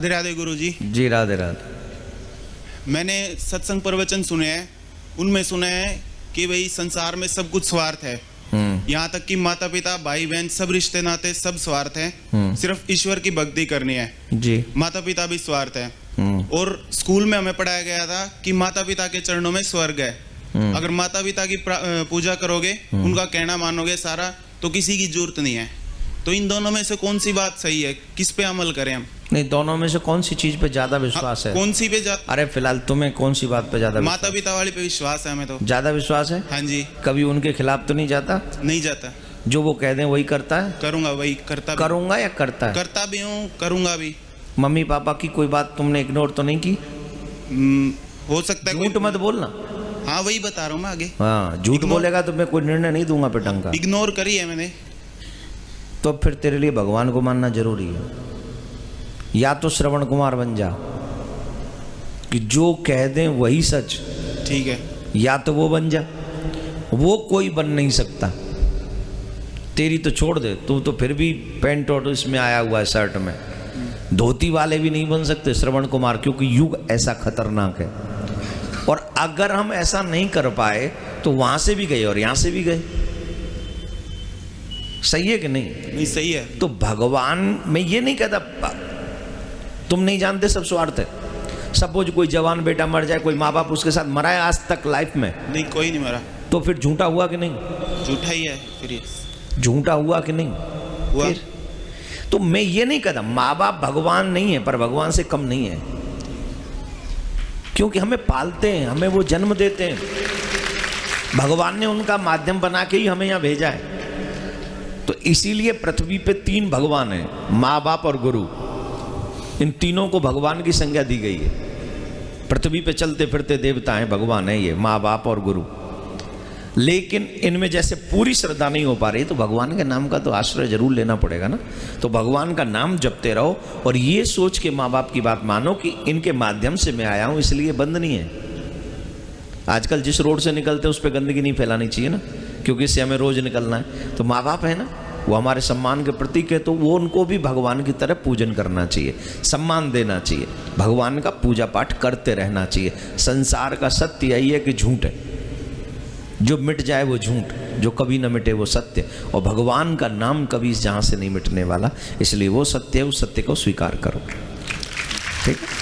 राधे राधे गुरु जी। जी राधे राधे। मैंने सत्संग प्रवचन सुने हैं, उनमें सुना है कि भाई संसार में सब कुछ स्वार्थ है। यहाँ तक कि माता पिता भाई बहन सब रिश्ते नाते सब स्वार्थ है, सिर्फ ईश्वर की भक्ति करनी है जी। माता पिता भी स्वार्थ है। और स्कूल में हमें पढ़ाया गया था कि माता पिता के चरणों में स्वर्ग है। अगर माता पिता की पूजा करोगे, उनका कहना मानोगे सारा, तो किसी की जरूरत नहीं है। तो इन दोनों में से कौन सी बात सही है, किस पे अमल करें हम? नहीं, दोनों में से कौन सी चीज पे ज्यादा विश्वास है? कौन सी पे ज्यादा? अरे फिलहाल तुम्हें कौन सी बात पे ज्यादा? माता पिता वाली पे विश्वास है हमें तो। ज्यादा विश्वास है? हाँ जी। कभी उनके खिलाफ तो नहीं जाता? नहीं जाता। जो वो कह दें वही करता है? करूंगा वही करता। करूंगा या करता है? करता भी हूँ, करूंगा भी। मम्मी पापा की कोई बात तुमने इग्नोर तो नहीं की? हो सकता है। झूठ मत बोलना। हाँ वही बता रहा हूँ मैं आगे। हाँ, झूठ बोलेगा तो मैं कोई निर्णय नहीं दूंगा पिटंग का। इग्नोर करी है मैंने। तो फिर तेरे लिए भगवान को मानना जरूरी है। या तो श्रवण कुमार बन जा कि जो कह दें वही सच, ठीक है, या तो वो बन जा। वो कोई बन नहीं सकता। तेरी तो छोड़ दे, तू तो फिर भी पैंट और इसमें आया हुआ है शर्ट में। धोती वाले भी नहीं बन सकते श्रवण कुमार, क्योंकि युग ऐसा खतरनाक है। और अगर हम ऐसा नहीं कर पाए तो वहां से भी गए और यहां से भी गए। सही है कि नहीं? नहीं सही है। तो भगवान, मैं ये नहीं कहता तुम नहीं जानते सब स्वार्थ है। सपोज कोई जवान बेटा मर जाए, कोई माँ बाप उसके साथ मरा है आज तक लाइफ में? नहीं, कोई नहीं मरा। तो फिर झूठा हुआ कि नहीं? झूठा ही है फिर ये। झूठा हुआ कि नहीं हुआ। फिर तो मैं ये नहीं कहता माँ बाप भगवान नहीं है, पर भगवान से कम नहीं है, क्योंकि हमें पालते हैं, हमें वो जन्म देते हैं। भगवान ने उनका माध्यम बना के ही हमें यहाँ भेजा है। तो इसीलिए पृथ्वी पे 3 भगवान हैं, माँ बाप और गुरु। इन तीनों को भगवान की संज्ञा दी गई है। पृथ्वी पे चलते फिरते देवता हैं, भगवान है ये, माँ बाप और गुरु। लेकिन इनमें जैसे पूरी श्रद्धा नहीं हो पा रही, तो भगवान के नाम का तो आश्रय जरूर लेना पड़ेगा ना। तो भगवान का नाम जपते रहो और ये सोच के माँ बाप की बात मानो कि इनके माध्यम से मैं आया हूँ, इसलिए बंद नहीं है। आजकल जिस रोड से निकलते हैं उस पर गंदगी नहीं फैलानी चाहिए ना, क्योंकि इससे हमें रोज निकलना है। तो माँ बाप है ना, वो हमारे सम्मान के प्रतीक है, तो वो उनको भी भगवान की तरह पूजन करना चाहिए, सम्मान देना चाहिए, भगवान का पूजा पाठ करते रहना चाहिए। संसार का सत्य यही है कि झूठ है, जो मिट जाए वो झूठ, जो कभी न मिटे वो सत्य। और भगवान का नाम कभी जहाँ से नहीं मिटने वाला, इसलिए वो सत्य है, उस सत्य को स्वीकार करो। ठीक है।